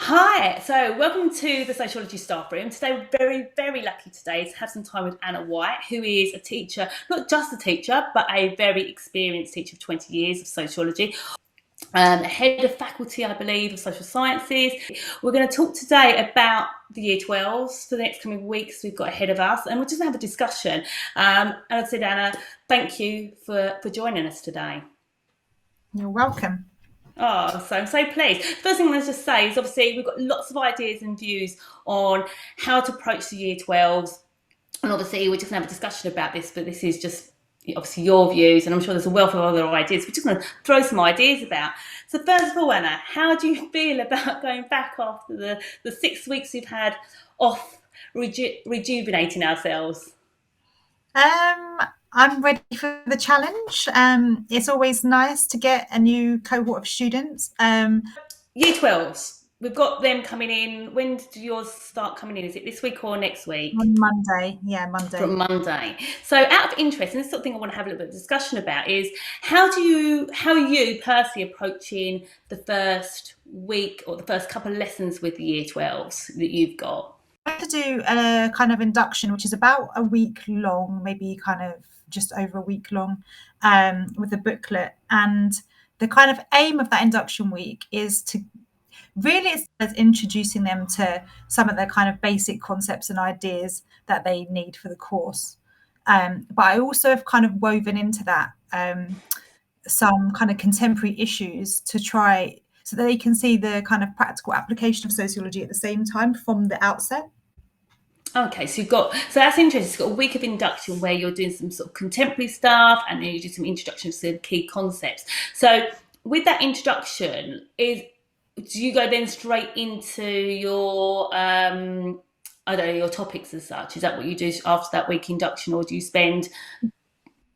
Hi, so welcome to the Sociology Staffroom. Today we're very, very lucky today to have some time with Anna White, who is a teacher, not just a teacher, but a very experienced teacher of 20 years of sociology. Head of faculty, I believe, of social sciences. We're going to talk today about the year 12s for the next coming weeks we've got ahead of us, and we're just going to have a discussion. And I said, Anna, thank you for joining us today. You're welcome. Oh, so I'm so pleased. First thing I want to just say is obviously we've got lots of ideas and views on how to approach the year 12s. And obviously we're just going to have a discussion about this, but this is just obviously your views, and I'm sure there's a wealth of other ideas. We're just going to throw some ideas about. So first of all, Anna, how do you feel about going back after the 6 weeks we've had off rejuvenating ourselves? I'm ready for the challenge. It's always nice to get a new cohort of students. Year 12s. We've got them coming in. When do yours start coming in? Is it this week or next week? On Monday. Yeah, Monday. From Monday. So out of interest, and this sort of thing I want to have a little bit of discussion about is how are you personally approaching the first week or the first couple of lessons with the year 12s that you've got? I have to do a kind of induction, which is about a week long, maybe kind of just over a week long, with a booklet. And the kind of aim of that induction week is to really it's introducing them to some of the kind of basic concepts and ideas that they need for the course. But I also have kind of woven into that some kind of contemporary issues to try so that they can see the kind of practical application of sociology at the same time from the outset. Okay, so that's interesting. You've got a week of induction where you're doing some sort of contemporary stuff and then you do some introductions to key concepts. So with that introduction, do you go then straight into your I don't know, your topics as such? Is that what you do after that week induction, or do you spend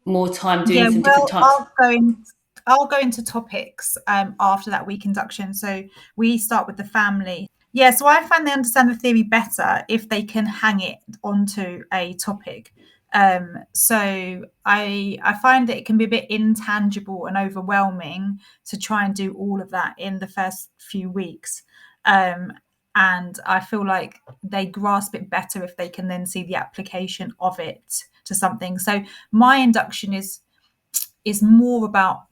more time doing Yeah, some different well, types? I'll go into topics after that week induction. So we start with the family. Yeah, so I find they understand the theory better if they can hang it onto a topic. So I find that it can be a bit intangible and overwhelming to try and do all of that in the first few weeks. And I feel like they grasp it better if they can then see the application of it to something. So my induction is more about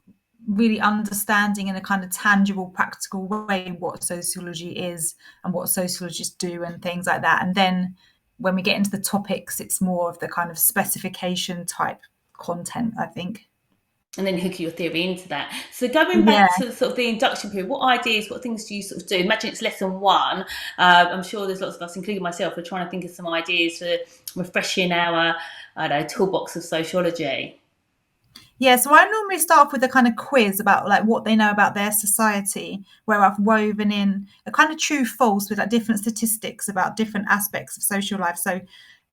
really understanding in a kind of tangible, practical way what sociology is and what sociologists do and things like that. And then when we get into the topics, it's more of the kind of specification type content, I think. And then hook your theory into that. So going Yeah. back to the sort of the induction period, what ideas, what things do you sort of do? Imagine it's lesson one. I'm sure there's lots of us, including myself, we're trying to think of some ideas for refreshing our, I don't know, toolbox of sociology. Yeah, so I normally start off with a kind of quiz about like what they know about their society, where I've woven in a kind of true false with like different statistics about different aspects of social life. So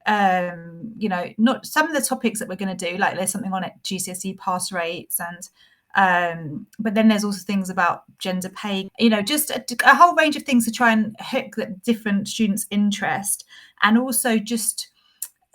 not some of the topics that we're going to do, like there's something on it, GCSE pass rates, and but then there's also things about gender pay, just a whole range of things to try and hook that different students' interest, and also just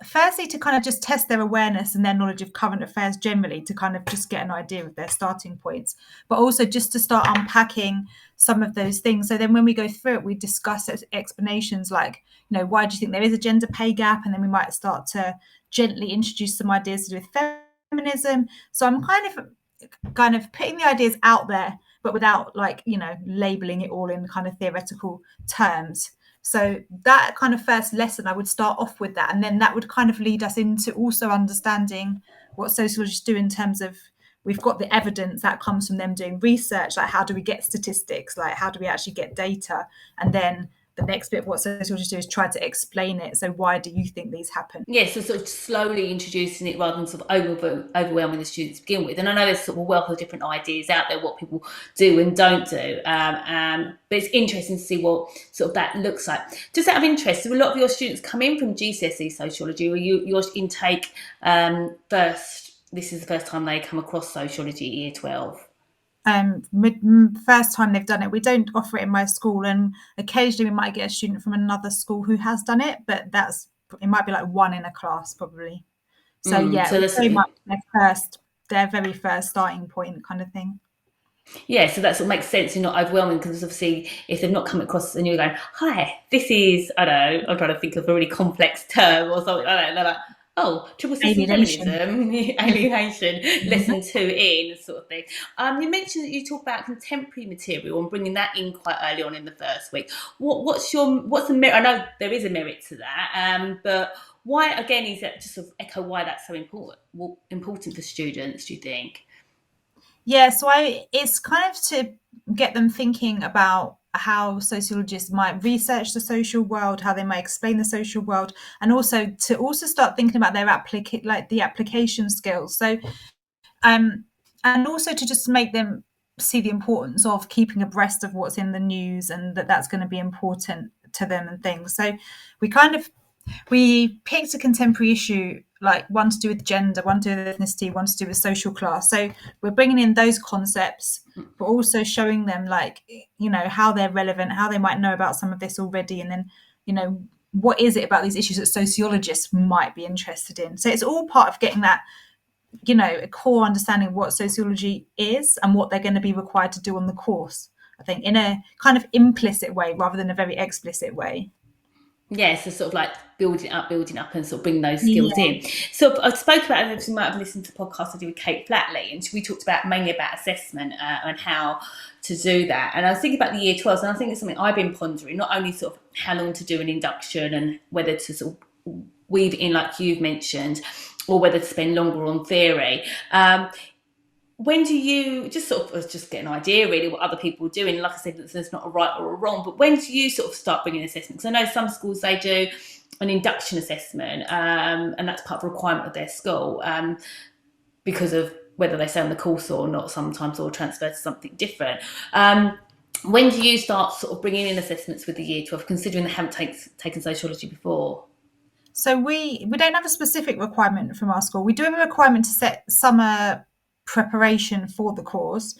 firstly to kind of just test their awareness and their knowledge of current affairs generally to kind of just get an idea of their starting points, but also just to start unpacking some of those things. So then when we go through it, we discuss explanations like, why do you think there is a gender pay gap? And then we might start to gently introduce some ideas to do with feminism. So I'm kind of putting the ideas out there, but without labeling it all in kind of theoretical terms. So that kind of first lesson, I would start off with that. And then that would kind of lead us into also understanding what sociologists do in terms of we've got the evidence that comes from them doing research, like how do we get statistics, like how do we actually get data? And then the next bit of what sociologists do is try to explain it. So why do you think these happen? Yes, so sort of slowly introducing it rather than sort of overwhelming the students to begin with. And I know there's sort of a wealth of different ideas out there, what people do and don't do. But it's interesting to see what sort of that looks like. Just out of interest, do a lot of your students come in from GCSE sociology, or your intake first? This is the first time they come across sociology at year 12. First time they've done it. We don't offer it in my school, and occasionally we might get a student from another school who has done it, but it might be like one in a class probably. So yeah, So it's that's very much their very first starting point kind of thing. Yeah, so that sort of makes sense and not overwhelming because obviously if they've not come across and you're going, hi, this is, I don't know, I'm trying to think of a really complex term or something like that. And they're like, oh, triple system Alienation. feminism, alienation, Mhm. lesson 2 in, sort of thing. You mentioned that you talk about contemporary material and bringing that in quite early on in the first week. What's the merit? I know there is a merit to that, but why, again, is that just sort of echo why that's so important for students, do you think? Yeah, so it's kind of to get them thinking about how sociologists might research the social world, how they might explain the social world, and also to also start thinking about their the application skills. So um and also to just make them see the importance of keeping abreast of what's in the news and that that's going to be important to them and things. So we kind of we picked a contemporary issue, like one to do with gender, one to do with ethnicity, one to do with social class. So we're bringing in those concepts, but also showing them, like, how they're relevant, how they might know about some of this already, and then, what is it about these issues that sociologists might be interested in. So it's all part of getting that, a core understanding of what sociology is and what they're going to be required to do on the course, I think, in a kind of implicit way rather than a very explicit way. Yeah, so sort of like building up, and sort of bring those skills Yeah. in. So I spoke about, and you might have listened to podcasts I did with Kate Flatley, and we talked about mainly about assessment and how to do that. And I was thinking about the year 12, and I think it's something I've been pondering, not only sort of how long to do an induction and whether to sort of weave it in like you've mentioned, or whether to spend longer on theory. When do you just sort of just get an idea really what other people are doing? Like I said, there's not a right or a wrong, but when do you sort of start bringing assessment? Because I know some schools they do an induction assessment, and that's part of the requirement of their school, because of whether they stay on the course or not sometimes, or transfer to something different. When do you start sort of bringing in assessments with the year 12, considering they haven't taken sociology before? So we don't have a specific requirement from our school. We do have a requirement to set summer preparation for the course.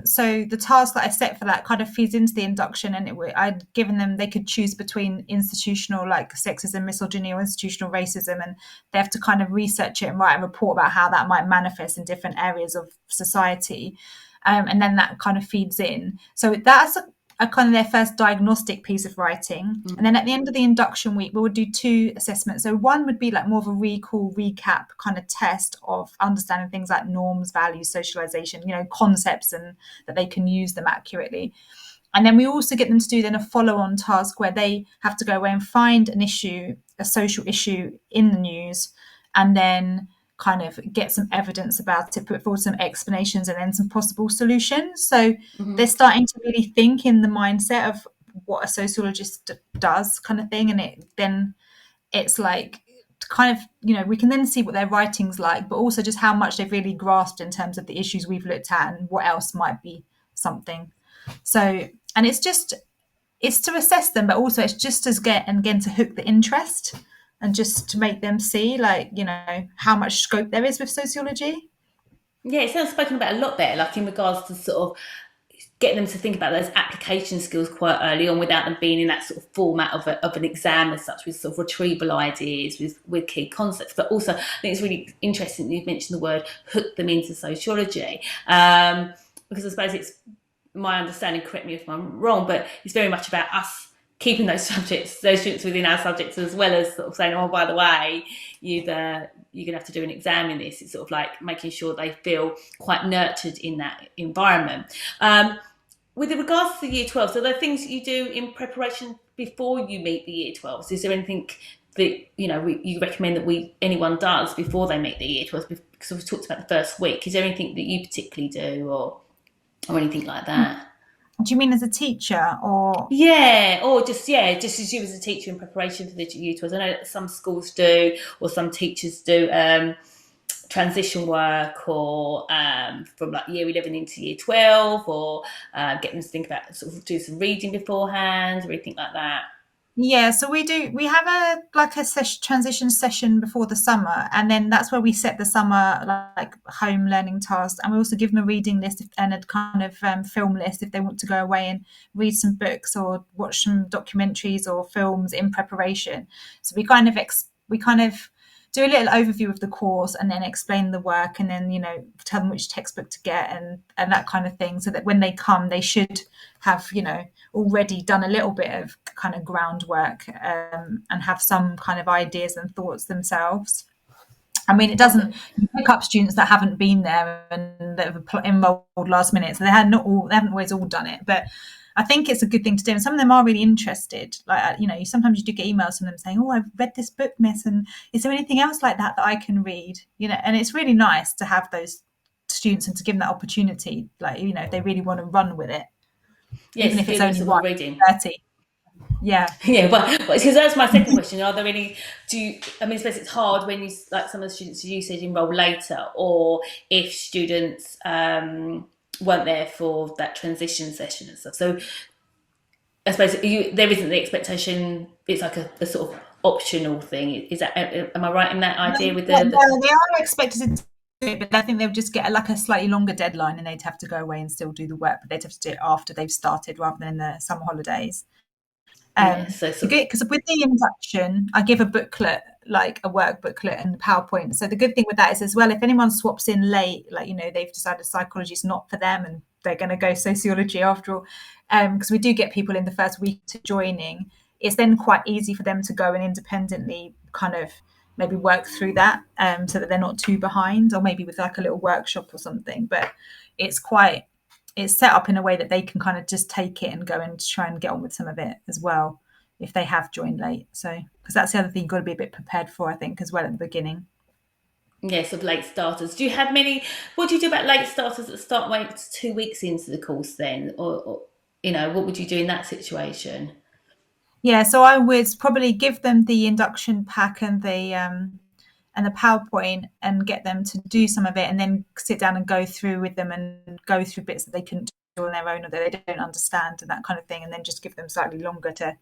So the task that I set for that kind of feeds into the induction, and I'd given them they could choose between institutional, like, sexism, misogyny, or institutional racism, and they have to kind of research it and write a report about how that might manifest in different areas of society. And then that kind of feeds in. So that's a kind of their first diagnostic piece of writing. And then at the end of the induction week, we would do two assessments. So one would be like more of a recap kind of test of understanding things like norms, values, socialization, concepts, and that they can use them accurately. And then we also get them to do then a follow-on task where they have to go away and find an issue, a social issue in the news, and then kind of get some evidence about it, put forward some explanations, and then some possible solutions. So they're Mm-hmm. starting to really think in the mindset of what a sociologist does, kind of thing. And it's like, kind of, we can then see what their writing's like, but also just how much they've really grasped in terms of the issues we've looked at and what else might be something. So, and it's to assess them, but also it's just as again to hook the interest and just to make them see, like, how much scope there is with sociology. Yeah, it sounds spoken about a lot there, like in regards to sort of getting them to think about those application skills quite early on without them being in that sort of format of an exam as such, with sort of retrieval ideas with key concepts. But also, I think it's really interesting that you've mentioned the word hook them into sociology, because I suppose it's my understanding, correct me if I'm wrong, but it's very much about us keeping those subjects, those students within our subjects, as well as sort of saying, oh, by the way, you're going to have to do an exam in this. It's sort of like making sure they feel quite nurtured in that environment. With regards to the year 12, so there are things that you do in preparation before you meet the year 12. Is there anything that you recommend that anyone does before they meet the year 12? Because we've talked about the first week. Is there anything that you particularly do, or anything like that? Do you mean as a teacher or? Yeah, or just as you as a teacher in preparation for the year 12. I know that some schools do, or some teachers do, transition work, or from like year 11 into year 12, or get them to think about, sort of do some reading beforehand or anything like that. Yeah, so we have a transition session before the summer, and then that's where we set the summer, like, home learning tasks, and we also give them a reading list and a kind of film list if they want to go away and read some books or watch some documentaries or films in preparation. So we kind of do a little overview of the course and then explain the work, and then tell them which textbook to get, and that kind of thing, so that when they come they should have already done a little bit of kind of groundwork, and have some kind of ideas and thoughts themselves. I mean, it doesn't, you pick up students that haven't been there and that have enrolled last minute, so they haven't always all done it, but I think it's a good thing to do. And some of them are really interested. Like, sometimes you do get emails from them saying, "Oh, I've read this book, miss, and is there anything else like that I can read?" And it's really nice to have those students and to give them that opportunity. Like, if they really want to run with it, yes, even if it's only one reading. 30. Yeah. Yeah, well, because that's my second question. Are there any? I mean, I suppose it's hard when like some of the students you said enroll later, or if students weren't there for that transition session and stuff. So I suppose there isn't the expectation. It's like a sort of optional thing. Is that? Am I right in that idea? With No, they are expected to do it, but I think they'll just get like a slightly longer deadline, and they'd have to go away and still do the work, but they'd have to do it after they've started rather than in the summer holidays. Because with the induction, I give a booklet, like a work booklet and PowerPoint. So the good thing with that is as well, if anyone swaps in late, like, they've decided psychology is not for them and they're going to go sociology after all, because we do get people in the first week to joining, it's then quite easy for them to go and independently kind of maybe work through that, so that they're not too behind, or maybe with like a little workshop or something. But it's set up in a way that they can kind of just take it and go and try and get on with some of it as well, if they have joined late. So, because that's the other thing you've got to be a bit prepared for, I think, as well at the beginning. Yes, of late starters. Do you have many? What do you do about late starters that start 2 weeks into the course then? Or what would you do in that situation? Yeah, so I would probably give them the induction pack and the PowerPoint, and get them to do some of it, and then sit down and go through with them and go through bits that they couldn't do on their own or that they don't understand and that kind of thing, and then just give them slightly longer to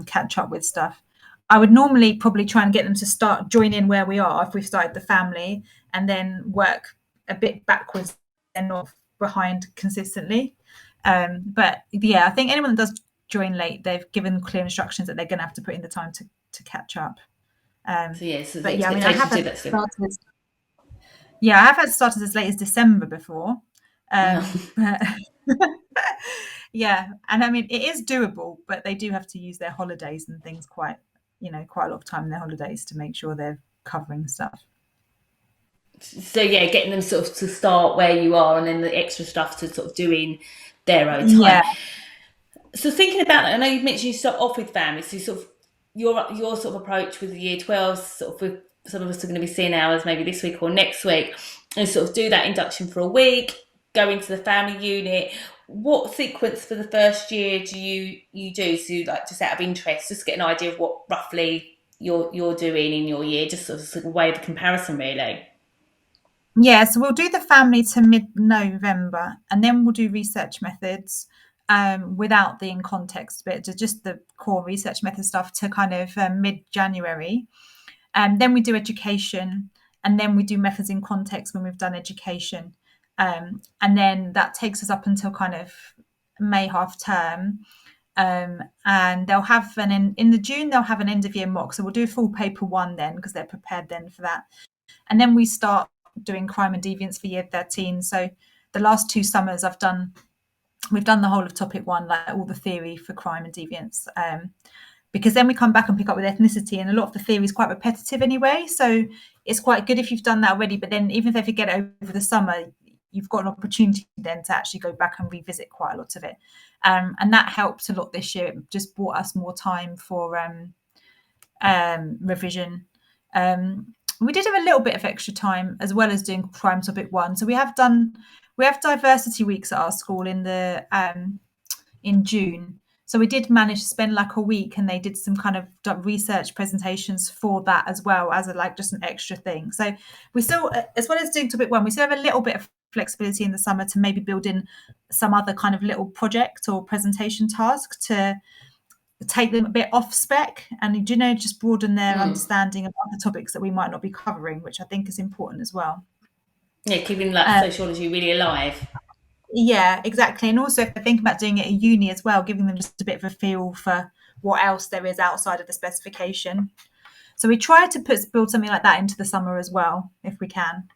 catch up with stuff. I would normally probably try and get them to join in where we are if we've started the family, and then work a bit backwards and not behind consistently. But yeah, I think anyone that does join late, they've given clear instructions that they're going to have to put in the time to catch up. But yeah, I mean, I have had starters. Yeah, I have had starters as late as December before. But yeah, and I mean, it is doable, but they do have to use their holidays and things quite a lot of time in their holidays to make sure they're covering stuff. So yeah, getting them sort of to start where you are, and then the extra stuff to sort of do in their own time. Yeah. So thinking about that, I know you mentioned you start off with families. So sort of your sort of approach with the year 12, sort of with some of us are going to be seeing ours maybe this week or next week, and sort of do that induction for a week, go into the family unit. What sequence for the first year do you do? So like, just out of interest, just get an idea of what roughly you're doing in your year, just sort of way of comparison, really. Yeah, so we'll do the family to mid-November, and then we'll do research methods, without the in context bit, just the core research method stuff, to kind of mid-January. Then we do education, and then we do methods in context when we've done education. And then that takes us up until kind of May half term. And they'll have in the June, they'll have an end of year mock. So we'll do full paper 1 then, because they're prepared then for that. And then we start doing crime and deviance for year 13. So the last 2 summers we've done the whole of topic 1, like all the theory for crime and deviance. Because then we come back and pick up with ethnicity, and a lot of the theory is quite repetitive anyway. So it's quite good if you've done that already. But then even if they forget it over the summer, you've got an opportunity then to actually go back and revisit quite a lot of it. And that helped a lot this year. It just brought us more time for revision. We did have a little bit of extra time as well as doing crime topic 1. So we have diversity weeks at our school in June. So we did manage to spend like a week, and they did some kind of research presentations for that as well, as just an extra thing. So we still, as well as doing topic 1, we still have a little bit of flexibility in the summer to maybe build in some other kind of little project or presentation task to take them a bit off spec, and just broaden their understanding of other topics that we might not be covering, which I think is important as well. Yeah, keeping sociology really alive. Yeah, exactly. And also if they're thinking about doing it at uni as well, giving them just a bit of a feel for what else there is outside of the specification. So we try to build something like that into the summer as well, if we can.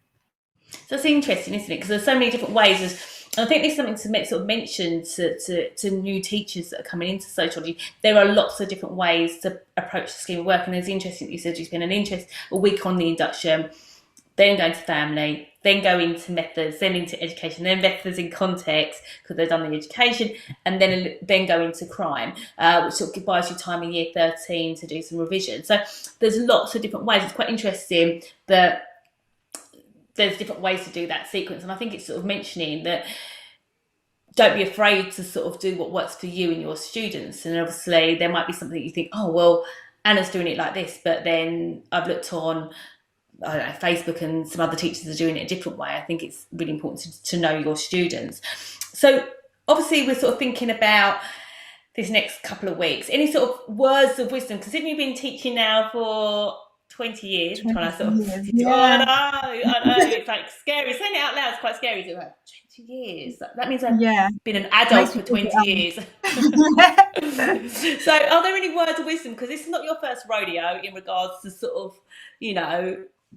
So it's interesting, isn't it? Because there's so many different ways. I think there's something to sort of mention to new teachers that are coming into sociology. There are lots of different ways to approach the scheme of work, and it's interesting that you said you've been a week on the induction, then go into family, then go into methods, then into education, then methods in context because they've done the education, and then go into crime, which sort of buys you time in year 13 to do some revision. So there's lots of different ways. It's quite interesting that there's different ways to do that sequence, and I think it's sort of mentioning that don't be afraid to sort of do what works for you and your students. And obviously there might be something you think, oh well, Anna's doing it like this, but then I've looked on, I don't know, Facebook, and some other teachers are doing it a different way. I think it's really important to know your students. So obviously we're sort of thinking about this next couple of weeks. Any sort of words of wisdom, considering you've been teaching now for 20 years, 20 trying to sort of, years, yeah. I know, it's like scary. Saying it out loud is quite scary. It's like 20 years. That means I've Yeah. been an adult for 20 years. So are there any words of wisdom? Because this is not your first rodeo in regards to sort of,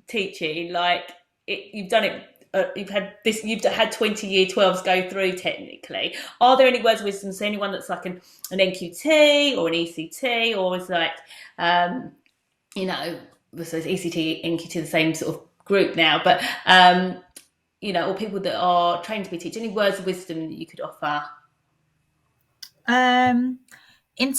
teaching. Like you've done it. You've had 20 year 12s go through technically. Are there any words of wisdom to anyone that's like an NQT or an ECT, or is like, so it's ECT, NQT, the same sort of group now, but, or people that are trained to be teachers, any words of wisdom that you could offer? In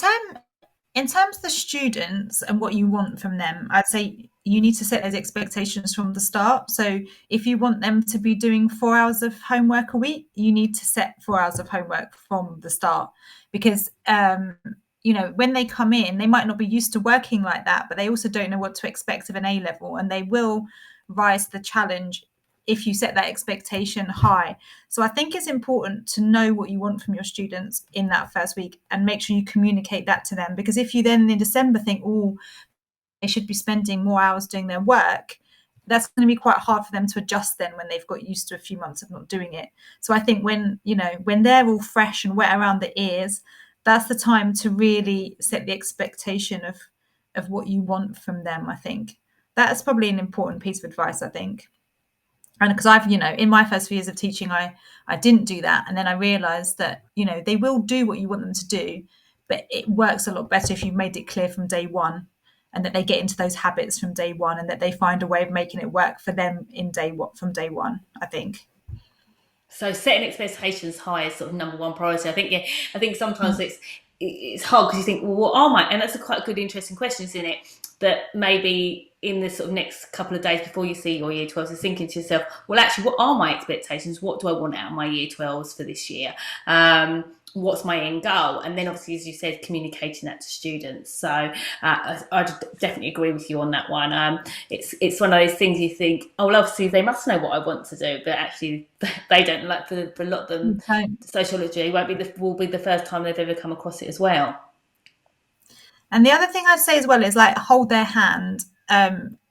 terms of the students and what you want from them, I'd say you need to set those expectations from the start. So if you want them to be doing 4 hours of homework a week, you need to set 4 hours of homework from the start, because when they come in, they might not be used to working like that, but they also don't know what to expect of an A-level, and they will rise to the challenge if you set that expectation high. So I think it's important to know what you want from your students in that first week and make sure you communicate that to them, because if you then in December think, oh, they should be spending more hours doing their work, that's going to be quite hard for them to adjust then when they've got used to a few months of not doing it. So I think when they're all fresh and wet around the ears, that's the time to really set the expectation of what you want from them. I think that's probably an important piece of advice, I think. And because I've, in my first few years of teaching, I didn't do that. And then I realized that, they will do what you want them to do, but it works a lot better if you've made it clear from day one, and that they get into those habits from day one, and that they find a way of making it work for them from day one, I think. So setting expectations high is sort of number one priority. I think sometimes it's hard because you think, well, what are my, and that's a quite good, interesting question, isn't it? That maybe in the sort of next couple of days before you see your year 12s, you're thinking to yourself, well, actually, what are my expectations? What do I want out of my year 12s for this year? What's my end goal? And then obviously, as you said, communicating that to students. So I definitely agree with you on that one. It's one of those things you think, oh, well, obviously they must know what I want to do, but actually they don't. Like for a lot of them, sociology will be the first time they've ever come across it as well. And the other thing I'd say as well is like hold their hand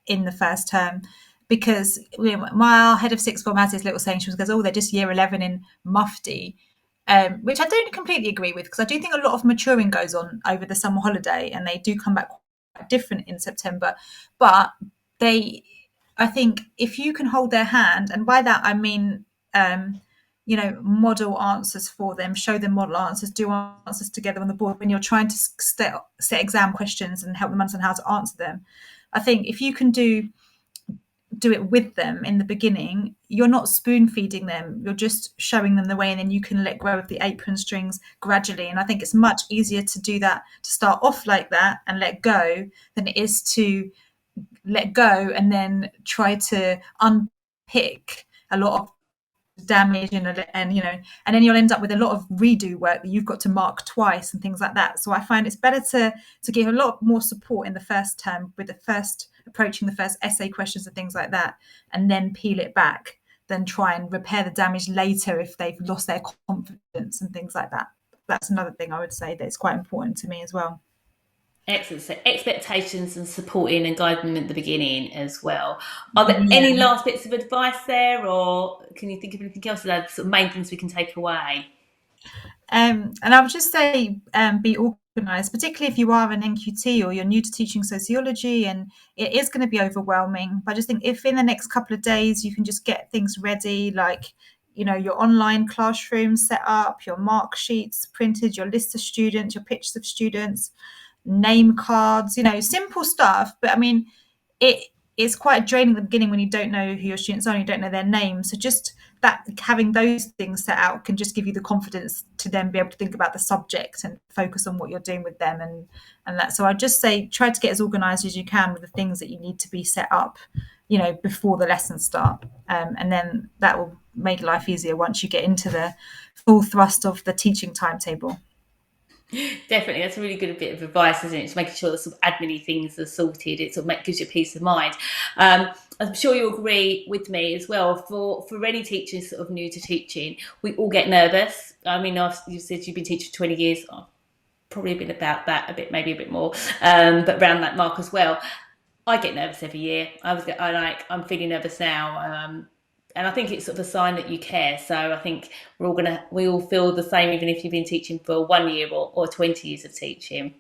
in the first term, because my head of sixth form has this little saying. She goes, "Oh, they're just year 11 in mufti." Which I don't completely agree with, because I do think a lot of maturing goes on over the summer holiday, and they do come back quite different in September. But I think if you can hold their hand, and by that I mean, model answers for them, show them model answers, do answers together on the board when you're trying to set exam questions and help them understand how to answer them. I think if you can do it with them in the beginning, you're not spoon feeding them, you're just showing them the way, and then you can let go of the apron strings gradually. And I think it's much easier to do that, to start off like that and let go, than it is to let go and then try to unpick a lot of damage and then you'll end up with a lot of redo work that you've got to mark twice and things like that. So I find it's better to give a lot more support in the first term, with approaching the first essay questions and things like that, and then peel it back, than try and repair the damage later if they've lost their confidence and things like that. That's another thing I would say that is quite important to me as well. Excellent. So expectations and supporting and guiding them at the beginning as well. Are there any last bits of advice there, or can you think of anything else that are sort of main things we can take away? And I would just say be Nice, particularly if you are an NQT or you're new to teaching sociology, and it is going to be overwhelming. But I just think if in the next couple of days you can just get things ready, like your online classroom set up, your mark sheets printed, your list of students, your pictures of students, name cards, simple stuff. But I mean, it it's quite draining at the beginning when you don't know who your students are and you don't know their names. So just that, having those things set out can just give you the confidence to then be able to think about the subject and focus on what you're doing with them, and that. So I'd just say try to get as organized as you can with the things that you need to be set up, before the lessons start, and then that will make life easier once you get into the full thrust of the teaching timetable. Definitely, that's a really good bit of advice, isn't it? Just making sure that sort of admin things are sorted. It sort of gives you peace of mind. I'm sure you'll agree with me as well. For any teachers sort of new to teaching, we all get nervous. I mean, you said you've been teaching 20 years. I've probably been about that a bit, maybe a bit more, but around that mark as well. I get nervous every year. I'm feeling nervous now. And I think it's sort of a sign that you care. So I think we all feel the same, even if you've been teaching for 1 year or 20 years of teaching.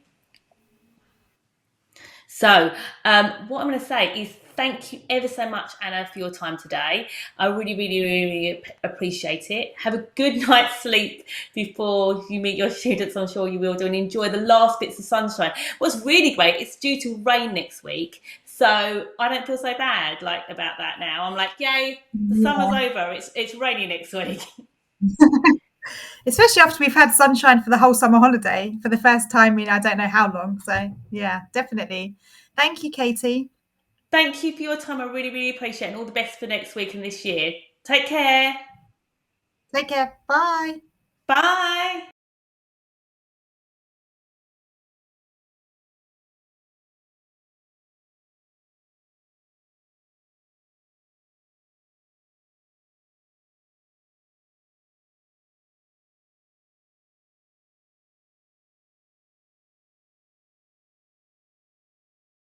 So what I'm going to say is thank you ever so much, Anna, for your time today. I really, really, really appreciate it. Have a good night's sleep before you meet your students. I'm sure you will do, and enjoy the last bits of sunshine. What's really great, it's due to rain next week. So I don't feel so bad about that now. I'm like, yay, the summer's Yeah. over. It's raining next week. Especially after we've had sunshine for the whole summer holiday for the first time in I don't know how long. So yeah, definitely. Thank you, Katie. Thank you for your time. I really, really appreciate it, and all the best for next week and this year. Take care. Take care. Bye. Bye.